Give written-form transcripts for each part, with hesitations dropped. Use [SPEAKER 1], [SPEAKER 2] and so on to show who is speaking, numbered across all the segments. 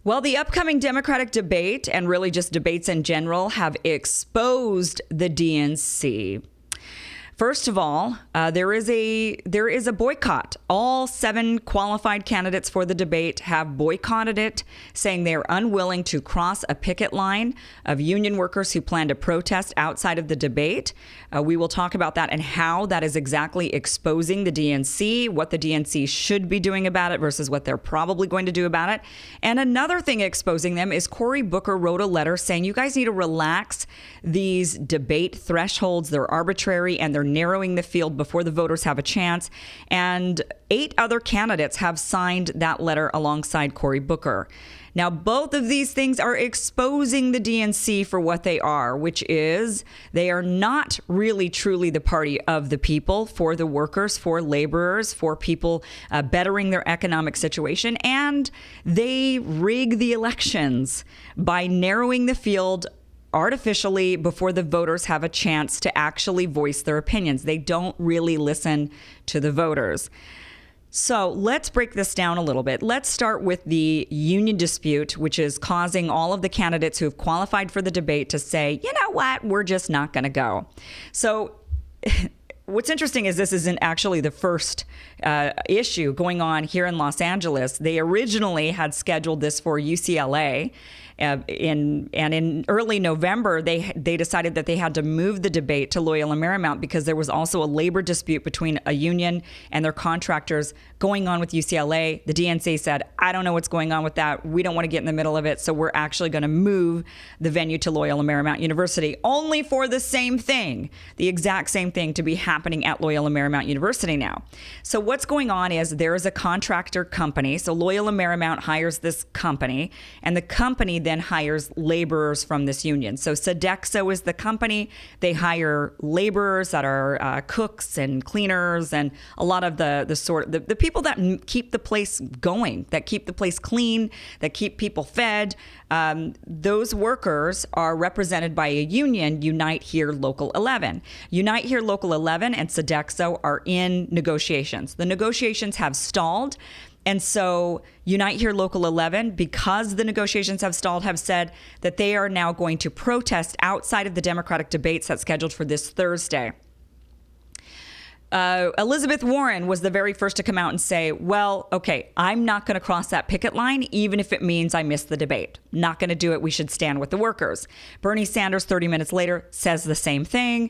[SPEAKER 1] Well, the upcoming Democratic debate, and really just debates in general, have exposed the DNC. First of all, there is a boycott. All 7 qualified candidates for the debate have boycotted it, saying they are unwilling to cross a picket line of union workers who plan to protest outside of the debate. We will talk about that and how that is exactly exposing the DNC, what the DNC should be doing about it versus what they're probably going to do about it. And another thing exposing them is Cory Booker wrote a letter saying you guys need to relax these debate thresholds. They're arbitrary and they're narrowing the field before the voters have a chance. And 8 other candidates have signed that letter alongside Cory Booker. Now, both of these things are exposing the DNC for what they are, which is they are not really truly the party of the people, for the workers, for laborers, for people bettering their economic situation. And they rig the elections by narrowing the field artificially before the voters have a chance to actually voice their opinions. They don't really listen to the voters. So let's break this down a little bit. Let's start with the union dispute, which is causing all of the candidates who have qualified for the debate to say, you know what, we're just not going to go. So what's interesting is this isn't actually the first issue going on here in Los Angeles. They originally had scheduled this for UCLA. In early November, they decided that they had to move the debate to Loyola Marymount because there was also a labor dispute between a union and their contractors going on with UCLA. The DNC said, I don't know what's going on with that. We don't want to get in the middle of it. So we're actually going to move the venue to Loyola Marymount University, only for the same thing, the exact same thing to be happening at Loyola Marymount University now. So what's going on is there is a contractor company. So Loyola Marymount hires this company, and the company then hires laborers from this union. So Sodexo is the company. They hire laborers that are cooks and cleaners and a lot of the people that keep the place going, that keep the place clean, that keep people fed. Those workers are represented by a union, Unite Here Local 11. Unite Here Local 11 and Sodexo are in negotiations. The negotiations have stalled. And so Unite Here Local 11, because the negotiations have stalled, have said that they are now going to protest outside of the Democratic debates that's scheduled for this Thursday. Elizabeth Warren was the very first to come out and say, well, okay, I'm not going to cross that picket line, even if it means I miss the debate. Not going to do it. We should stand with the workers. Bernie Sanders, 30 minutes later, says the same thing.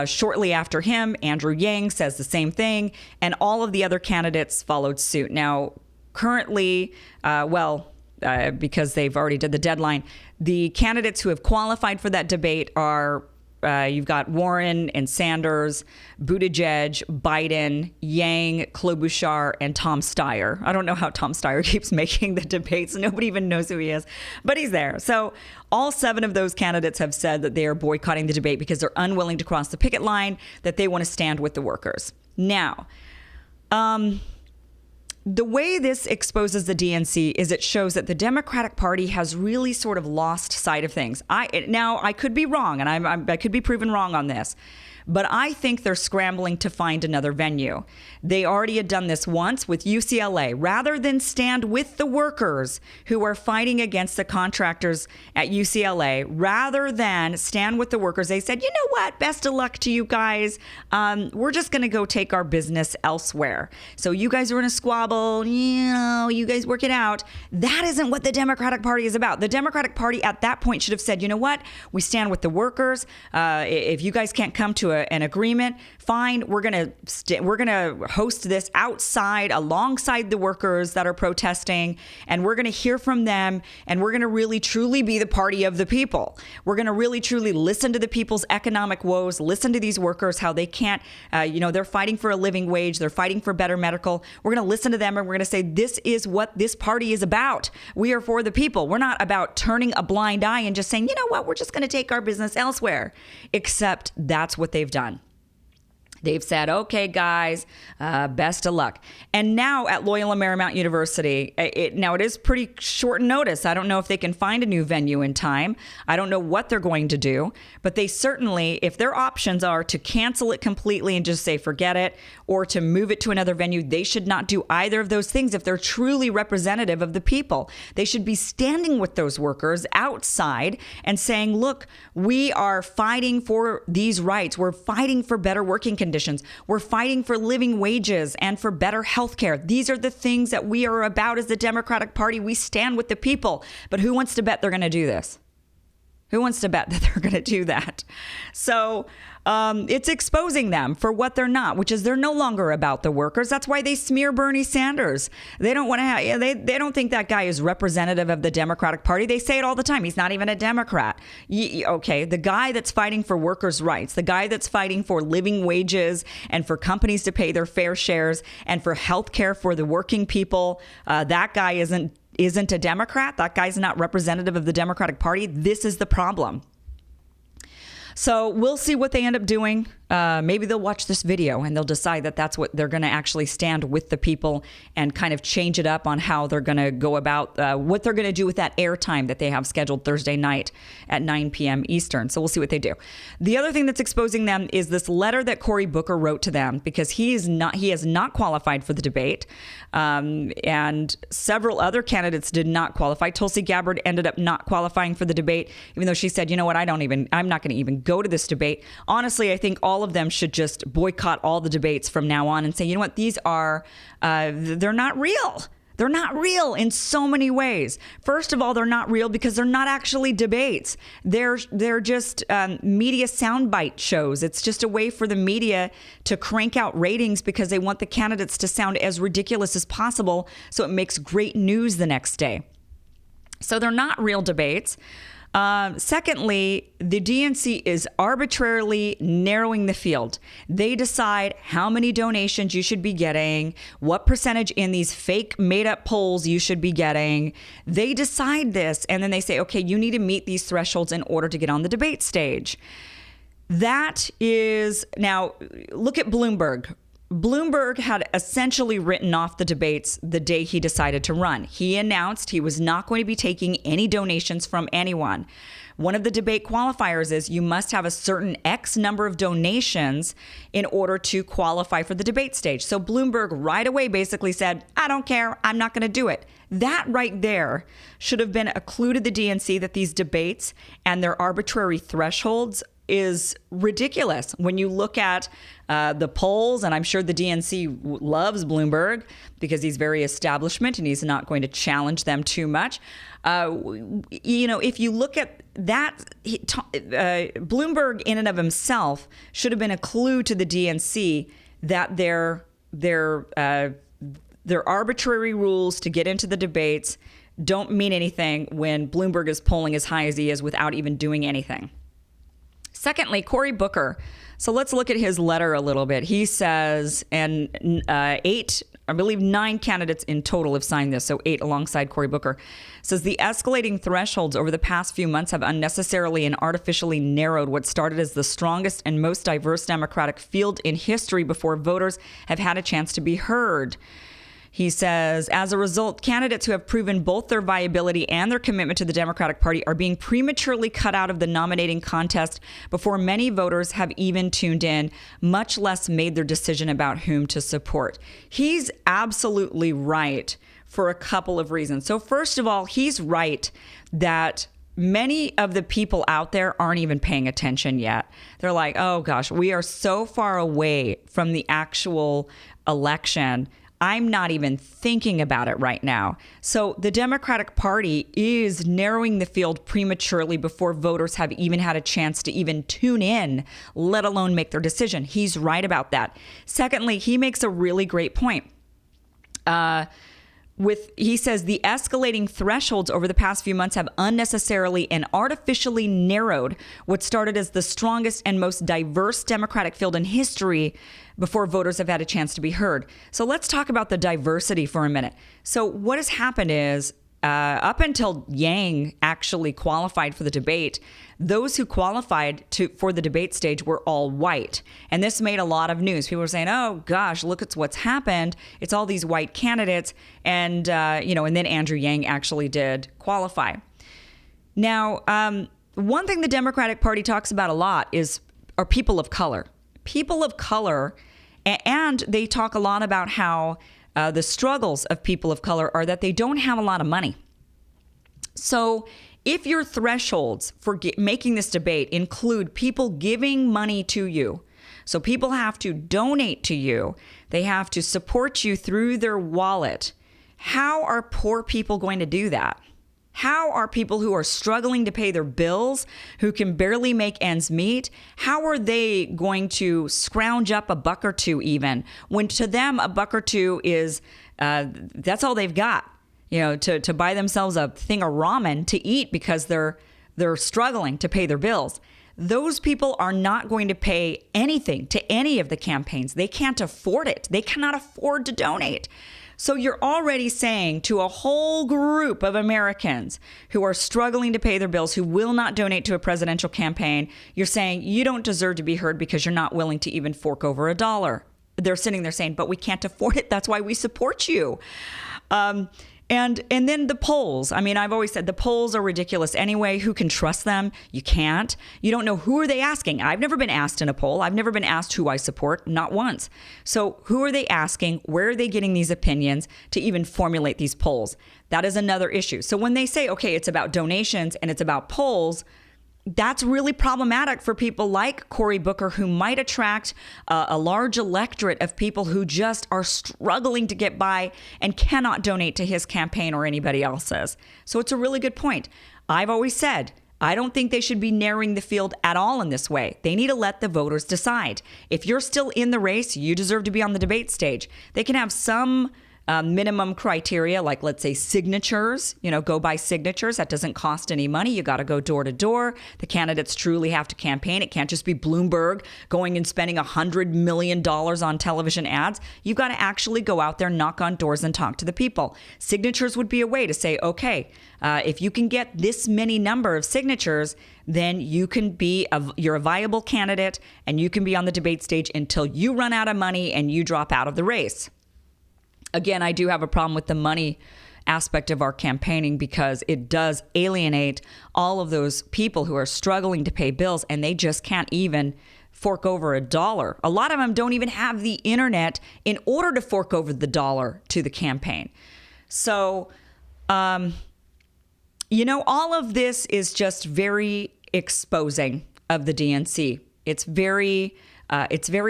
[SPEAKER 1] Shortly after him, Andrew Yang says the same thing. And all of the other candidates followed suit. Now, currently, because they've already did the deadline, the candidates who have qualified for that debate are you've got Warren and Sanders, Buttigieg, Biden, Yang, Klobuchar, and Tom Steyer. I don't know how Tom Steyer keeps making the debates. Nobody even knows who he is, but he's there. So all 7 of those candidates have said that they are boycotting the debate because they're unwilling to cross the picket line, that they want to stand with the workers. Now, the way this exposes the DNC is it shows that the Democratic Party has really sort of lost sight of things. I could be wrong, and I could be proven wrong on this, but I think they're scrambling to find another venue. They already had done this once with UCLA. Rather than stand with the workers who are fighting against the contractors at UCLA, rather than stand with the workers, they said, you know what, best of luck to you guys. We're just going to go take our business elsewhere. So you guys are in a squabble, you guys work it out. That isn't what the Democratic Party is about. The Democratic Party at that point should have said, you know what, we stand with the workers. If you guys can't come to an agreement, fine. We're gonna host this outside alongside the workers that are protesting, and we're gonna hear from them, and we're gonna really truly be the party of the people. We're gonna really truly listen to the people's economic woes, listen to these workers, how they can't, they're fighting for a living wage, they're fighting for better medical. We're gonna listen to them, and we're gonna say, this is what this party is about. We are for the people. We're not about turning a blind eye and just saying, you know what, we're just gonna take our business elsewhere. Except that's what they've done. They've said, okay, guys, best of luck. And now at Loyola Marymount University, it is pretty short notice. I don't know if they can find a new venue in time. I don't know what they're going to do, but they certainly, if their options are to cancel it completely and just say, forget it, or to move it to another venue, they should not do either of those things if they're truly representative of the people. They should be standing with those workers outside and saying, look, we are fighting for these rights. We're fighting for better working conditions. We're fighting for living wages and for better health care. These are the things that we are about as the Democratic Party. We stand with the people. But who wants to bet they're going to do this? Who wants to bet that they're going to do that? So it's exposing them for what they're not, which is they're no longer about the workers. That's why they smear Bernie Sanders. They don't want to have, they don't think that guy is representative of the Democratic Party. They say it all the time. He's not even a Democrat. Okay, the guy that's fighting for workers' rights, the guy that's fighting for living wages and for companies to pay their fair shares and for health care for the working people, that guy isn't a Democrat. That guy's not representative of the Democratic Party. This is the problem. So we'll see what they end up doing. Maybe they'll watch this video and they'll decide that that's what they're going to actually stand with the people and kind of change it up on how they're going to go about what they're going to do with that airtime that they have scheduled Thursday night at 9 p.m. Eastern. So we'll see what they do. The other thing that's exposing them is this letter that Cory Booker wrote to them because he has not qualified for the debate. And several other candidates did not qualify. Tulsi Gabbard ended up not qualifying for the debate, even though she said, you know what, I'm not going to even go to this debate. Honestly, I think all of them should just boycott all the debates from now on and say, you know what, these are, they're not real. They're not real in so many ways. First of all, they're not real because they're not actually debates. They're just media soundbite shows. It's just a way for the media to crank out ratings because they want the candidates to sound as ridiculous as possible so it makes great news the next day. So they're not real debates. Secondly, the DNC is arbitrarily narrowing the field. They decide how many donations you should be getting, what percentage in these fake made-up polls you should be getting. They decide this, and then they say, okay, you need to meet these thresholds in order to get on the debate stage. That is, now, look at Bloomberg. Bloomberg had essentially written off the debates the day he decided to run. He announced he was not going to be taking any donations from anyone. One of the debate qualifiers is you must have a certain X number of donations in order to qualify for the debate stage. So Bloomberg right away basically said, I don't care, I'm not going to do it. That right there should have been a clue to the DNC that these debates and their arbitrary thresholds is ridiculous. When you look at the polls, and I'm sure the DNC loves Bloomberg because he's very establishment and he's not going to challenge them too much. If you look at that, Bloomberg in and of himself should have been a clue to the DNC that their arbitrary rules to get into the debates don't mean anything when Bloomberg is polling as high as he is without even doing anything. Secondly, Cory Booker. So let's look at his letter a little bit. He says, and 9 candidates in total have signed this, so 8 alongside Cory Booker, says the escalating thresholds over the past few months have unnecessarily and artificially narrowed what started as the strongest and most diverse Democratic field in history before voters have had a chance to be heard. He says, as a result, candidates who have proven both their viability and their commitment to the Democratic Party are being prematurely cut out of the nominating contest before many voters have even tuned in, much less made their decision about whom to support. He's absolutely right for a couple of reasons. So first of all, he's right that many of the people out there aren't even paying attention yet. They're like, oh gosh, we are so far away from the actual election. I'm not even thinking about it right now. So the Democratic Party is narrowing the field prematurely before voters have even had a chance to even tune in, let alone make their decision. He's right about that. Secondly, he makes a really great point. He says the escalating thresholds over the past few months have unnecessarily and artificially narrowed what started as the strongest and most diverse Democratic field in history before voters have had a chance to be heard. So let's talk about the diversity for a minute. So what has happened is up until Yang actually qualified for the debate, those who qualified for the debate stage were all white. And this made a lot of news. People were saying, oh, gosh, look at what's happened. It's all these white candidates. And, and then Andrew Yang actually did qualify. Now, one thing the Democratic Party talks about a lot are people of color. People of color, and they talk a lot about how the struggles of people of color are that they don't have a lot of money. So if your thresholds for making this debate include people giving money to you, so people have to donate to you, they have to support you through their wallet, how are poor people going to do that? How are people who are struggling to pay their bills, who can barely make ends meet, how are they going to scrounge up a buck or two even, when to them a buck or two is, that's all they've got, to buy themselves a thing of ramen to eat because they're struggling to pay their bills. Those people are not going to pay anything to any of the campaigns. They can't afford it. They cannot afford to donate. So you're already saying to a whole group of Americans who are struggling to pay their bills, who will not donate to a presidential campaign, you're saying you don't deserve to be heard because you're not willing to even fork over $1. They're sitting there saying, but we can't afford it. That's why we support you. And then the polls. I mean, I've always said the polls are ridiculous anyway. Who can trust them? You can't. You don't know who are they asking. I've never been asked in a poll. I've never been asked who I support, not once. So who are they asking? Where are they getting these opinions to even formulate these polls? That is another issue. So when they say, okay, it's about donations and it's about polls, that's really problematic for people like Cory Booker, who might attract a large electorate of people who just are struggling to get by and cannot donate to his campaign or anybody else's. So it's a really good point. I've always said, I don't think they should be narrowing the field at all in this way. They need to let the voters decide. If you're still in the race, you deserve to be on the debate stage. They can have some minimum criteria, like let's say signatures, go by signatures. That doesn't cost any money. You got to go door to door. The candidates truly have to campaign. It can't just be Bloomberg going and spending $100 million on television ads. You've got to actually go out there, knock on doors and talk to the people. Signatures would be a way to say, okay, if you can get this many number of signatures, then you can you're a viable candidate and you can be on the debate stage until you run out of money and you drop out of the race. Again, I do have a problem with the money aspect of our campaigning because it does alienate all of those people who are struggling to pay bills and they just can't even fork over $1. A lot of them don't even have the internet in order to fork over the $1 to the campaign. So, all of this is just very exposing of the DNC. It's very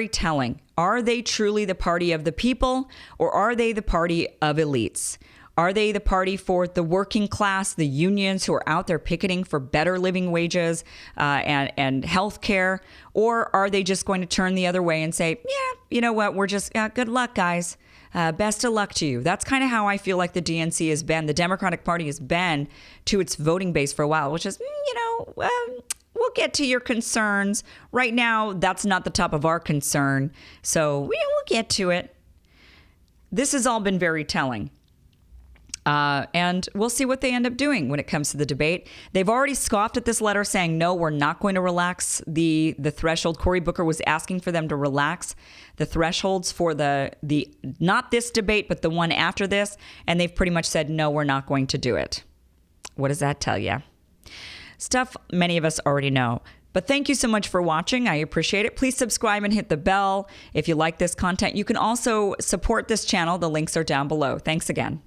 [SPEAKER 1] telling. Are they truly the party of the people, or are they the party of elites? Are they the party for the working class, the unions who are out there picketing for better living wages and health care? Or are they just going to turn the other way and say, yeah, you know what, we're just, good luck, guys. Best of luck to you. That's kind of how I feel like the DNC has been, the Democratic Party has been to its voting base for a while, which is, we'll get to your concerns. Right now, that's not the top of our concern. So we'll get to it. This has all been very telling. And we'll see what they end up doing when it comes to the debate. They've already scoffed at this letter saying, no, we're not going to relax the threshold. Cory Booker was asking for them to relax the thresholds for the not this debate, but the one after this. And they've pretty much said, no, we're not going to do it. What does that tell you? Stuff many of us already know. But thank you so much for watching. I appreciate it. Please subscribe and hit the bell if you like this content. You can also support this channel. The links are down below. Thanks again.